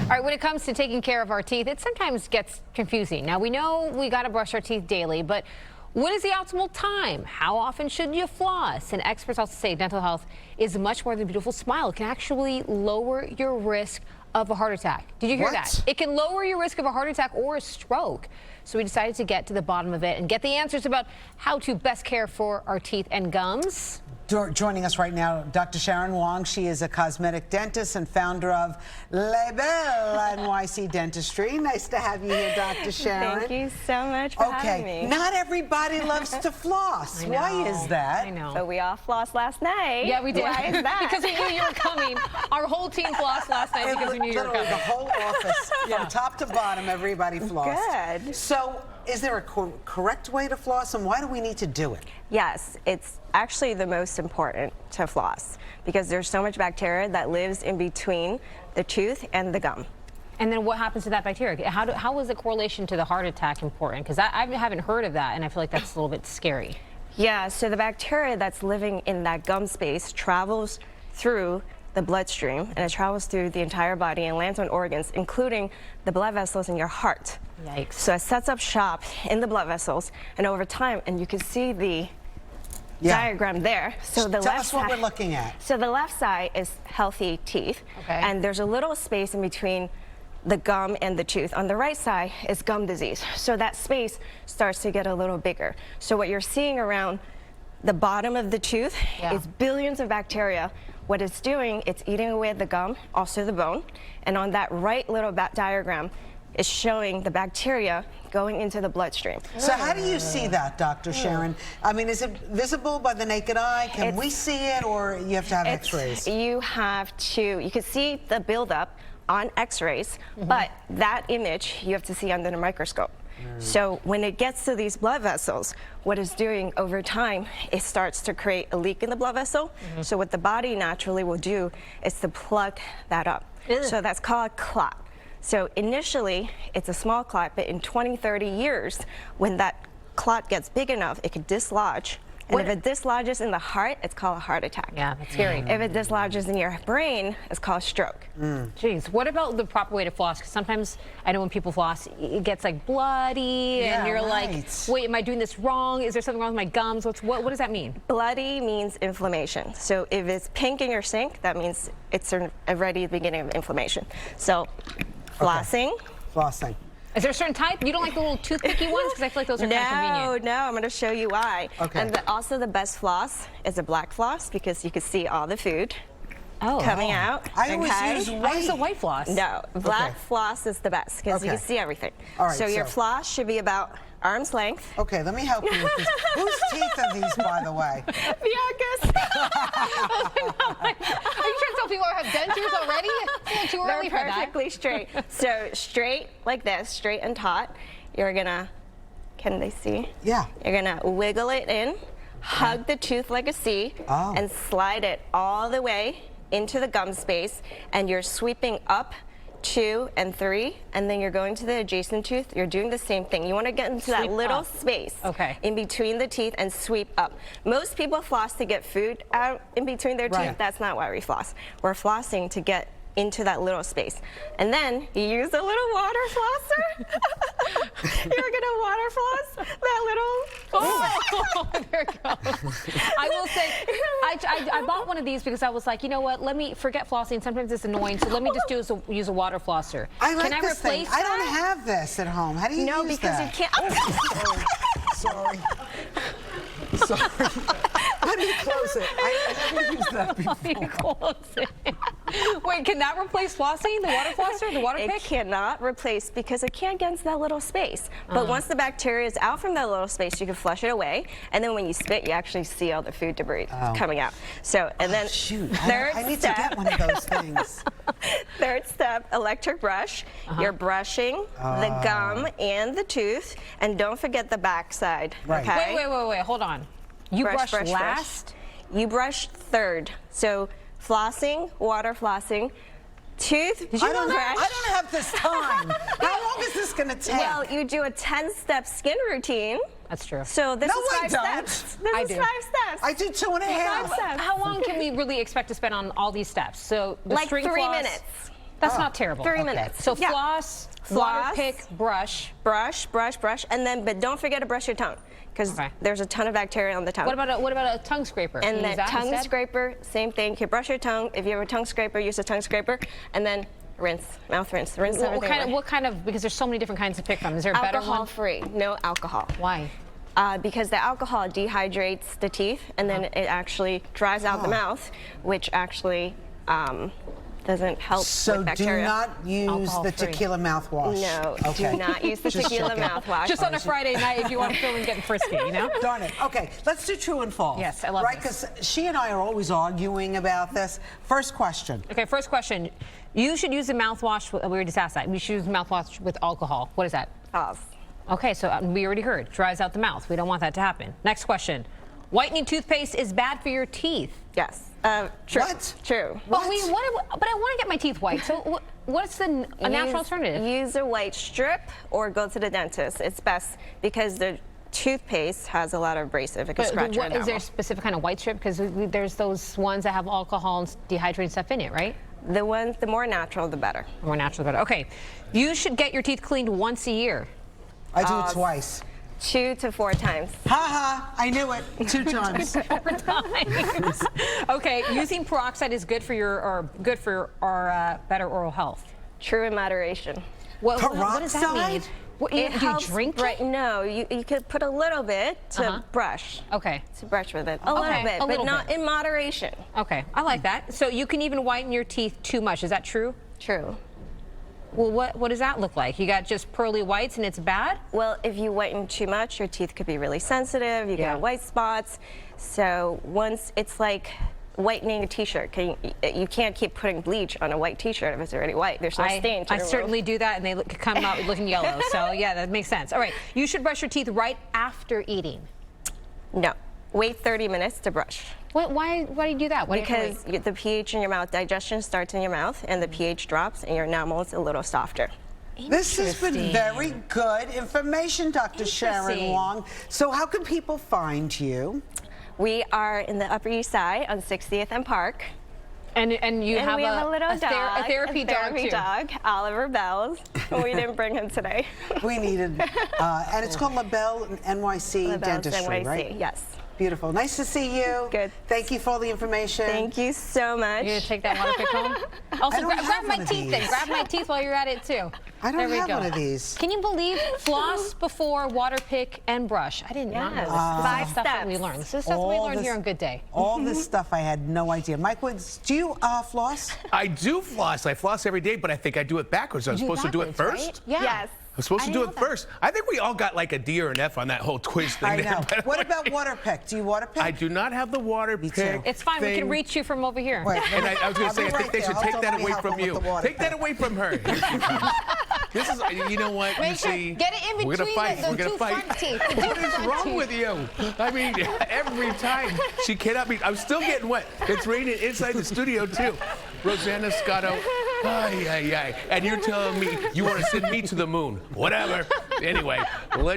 All right, when it comes to taking care of our teeth, it sometimes gets confusing. Now, we know we got to brush our teeth daily, but what is the optimal time? How often should you floss? And experts also say dental health is much more than a beautiful smile. It can actually lower your risk of a heart attack. Did you hear that? It can lower your risk of a heart attack or a stroke. So we decided to get to the bottom of it and get the answers about how to best care for our teeth and gums. Joining us right now, Dr. Sharon Wong. She is a cosmetic dentist and founder of Les Belles NYC Dentistry. Nice to have you here, Dr. Sharon. Thank you so much for having me. Not everybody loves to floss. Why is that? I know. But we all flossed last night. Yeah, we did. Why is that? Because we knew you were coming. Our whole team flossed last night because we knew you were coming. The whole office, from top to bottom, everybody flossed. Good. So, is there a correct way to floss, and why do we need to do it? Yes, it's actually the most important to floss because there's so much bacteria that lives in between the tooth and the gum. And then what happens to that bacteria? How is the correlation to the heart attack important? Because I haven't heard of that, and I feel like that's a little bit scary. Yeah, so the bacteria that's living in that gum space travels through the bloodstream, and it travels through the entire body and lands on organs, including the blood vessels in your heart. Yikes. So it sets up shop in the blood vessels, and over time, and you can see the diagram there. So the Tell us what we're looking at. So the left side is healthy teeth, and there's a little space in between the gum and the tooth. On the right side is gum disease. So that space starts to get a little bigger. So what you're seeing around the bottom of the tooth is billions of bacteria. What it's doing, it's eating away at the gum, also the bone. And on that right little diagram, is showing the bacteria going into the bloodstream. So how do you see that, Dr. Sharon? I mean, is it visible by the naked eye? Can we see it, or you have to have x-rays? You can see the buildup on x-rays, but that image you have to see under the microscope. So when it gets to these blood vessels, what it's doing over time, it starts to create a leak in the blood vessel. So what the body naturally will do is to plug that up. So that's called a clot. So initially, it's a small clot, but in 20, 30 years, when that clot gets big enough, it could dislodge. And if it dislodges in the heart, it's called a heart attack. Yeah, that's scary. If it dislodges in your brain, it's called stroke. Jeez, what about the proper way to floss? Because sometimes I know when people floss, it gets like bloody, and you're like, wait, am I doing this wrong? Is there something wrong with my gums? What does that mean? Bloody means inflammation. So if it's pink in your sink, that means it's already the beginning of inflammation. So flossing. Flossing. Is there a certain type? You don't like the little toothpicky ones? Because I feel like those are kind of convenient. No, I'm going to show you why. Okay. And also the best floss is a black floss because you can see all the food coming out. I always use white. I use a white floss. No, black floss is the best because you can see everything. All right, so your floss should be about arm's length. Okay, let me help you with this. Whose teeth are these, by the way? Bianca's. Are you trying to tell people I have dentures already? It's too early for that. They're perfectly straight. So straight like this, straight and taut. You're gonna, can they see? Yeah. You're gonna wiggle it in, hug the tooth like a C, and slide it all the way into the gum space, and you're sweeping up 2 and 3, and then you're going to the adjacent tooth. You're doing the same thing. You want to get into that little space in between the teeth and sweep up. Most people floss to get food out in between their teeth. That's not why we floss. We're flossing to get into that little space. And then you use a little water flosser. You're gonna water floss that little. Oh, there it goes. I will say, I bought one of these because I was like, you know what? Let me forget flossing. Sometimes it's annoying, so let me just use a water flosser. Can I replace that? I don't have this at home. How do you use that? No, because you can't. Sorry. Sorry. Let me close it. I never used that before. Let me close it. Wait, can that replace flossing? The water flosser? The water pick? It cannot replace because it can't get into that little space. But once the bacteria is out from that little space, you can flush it away. And then when you spit, you actually see all the food debris coming out. So, and then I need to get one of those things. Third step, electric brush. You're brushing the gum and the tooth. And don't forget the back side. Okay? Wait, hold on. You brush last? You brush third. So flossing, water flossing, tooth. I don't have this time. How long is this going to take? Well, you do a 10-step skin routine. That's true. So this is 5 steps. This is 5 steps. I do 2.5. How long can we really expect to spend on all these steps? So the like string 3 floss, minutes. That's not terrible. 3 minutes. So Yeah. floss, water Floss. pick, brush. Brush, brush, brush, and then, but don't forget to brush your tongue, because Okay. there's a ton of bacteria on the tongue. What about a tongue scraper? Can And you use that tongue instead? scraper, same thing. You can brush your tongue. If you have a tongue scraper, use a tongue scraper, and then rinse, mouth rinse, rinse What everything kind of? away. What kind of? Because there's so many different kinds to pick from. Is there a better one? Alcohol-free, no alcohol. Why? Because the alcohol dehydrates the teeth, and then it actually dries out the mouth, which actually doesn't help So with do bacteria. not use the Alcohol-free. tequila mouthwash. No, Okay. do not use the Just tequila checking. mouthwash. Just on a Friday night if you want to feel and getting frisky, you know? Darn it. Okay, let's do true and false. Yes, I love right, this. because she and I are always arguing about this. First question. Okay, first question. You should use the mouthwash. We already just asked that. You should use the mouthwash with alcohol. What is that? False. Okay, so we already heard. Dries out the mouth. We don't want that to happen. Next question. Whitening toothpaste is bad for your teeth. Yes. True. What? True. But I want to get my teeth white. So what's a natural alternative? Use a white strip or go to the dentist. It's best because the toothpaste has a lot of abrasive. It can scratch your Is there a enamel. specific kind of white strip? Because there's those ones that have alcohol and dehydrated stuff in it, right? The more natural, the better. More natural, better. Okay. You should get your teeth cleaned once a year. I do it twice. 2 to 4 times. Ha ha, I knew it. 2 times. 4 times. Okay, using peroxide is good for our better oral health. True in moderation. What does that mean? Peroxide? What, do you drink it? No, you could put a little bit to brush. Okay. To brush with it. A little bit, a but little not bit. in moderation. Okay, I like that. So you can even whiten your teeth too much. Is that true? True. Well, what does that look like? You got just pearly whites and it's bad? Well, if you whiten too much, your teeth could be really sensitive. You Yeah. get white spots. So once it's like whitening a t-shirt. You can't keep putting bleach on a white t-shirt if it's already white. There's no stain to I remove. certainly do that, and they come out looking yellow. So yeah, that makes sense. All right, you should brush your teeth right after eating. No. Wait 30 minutes to brush. Why do you do that? Why do you have to Because the pH in your mouth, digestion starts in your mouth, and the pH drops, and your enamel is a little softer. wait? This has been Interesting. very good information, Dr. Sharon Interesting. Wong. So how can people find you? We are in the Upper East Side on 60th and Park. And you And have we have a little dog, a therapy dog too. dog, Oliver Belles. We didn't bring him today. We needed, and it's called La Belle NYC La Belles Dentistry, NYC, right? yes. Beautiful. Nice to see you. Good. Thank you for all the information. Thank you so much. You're gonna take that water pick home? Also, don't grab have my one of teeth then. these. Grab my teeth while you're at it too. I don't there we have go. one of these. Can you believe floss before water pick and brush? I did not know this. Yes. This is Five stuff that we steps. learned. This is stuff we All learned this- here on Good Day. All this stuff I had no idea. Mike Woods, do you floss? I do floss. I floss every day, but I think I do it backwards. I'm supposed to do it backwards, first? right? Yeah. Yes. I'm supposed I to didn't do know it that. first. I think we all got like a D or an F on that whole quiz thing. I there, know. by the What way. about water pick? Do you water pick? I do not have the water Me pick. too. It's fine. We can thing. reach you from over here. Wait, And I was going I'll to say, be I think right they there. should I'll take tell that Mommy away help from with you. the water Take that pick. away from her. This is, you know what? Make you sure- see, get it in we're gonna between fight. the We're gonna two fight. front teeth, the two What is front wrong teeth. with you? I mean, every time she cannot be. I'm still getting wet. It's raining inside the studio too. Rosanna Scotto. Ay, ay, ay. And you're telling me you want to send me to the moon? Whatever. Anyway, let's.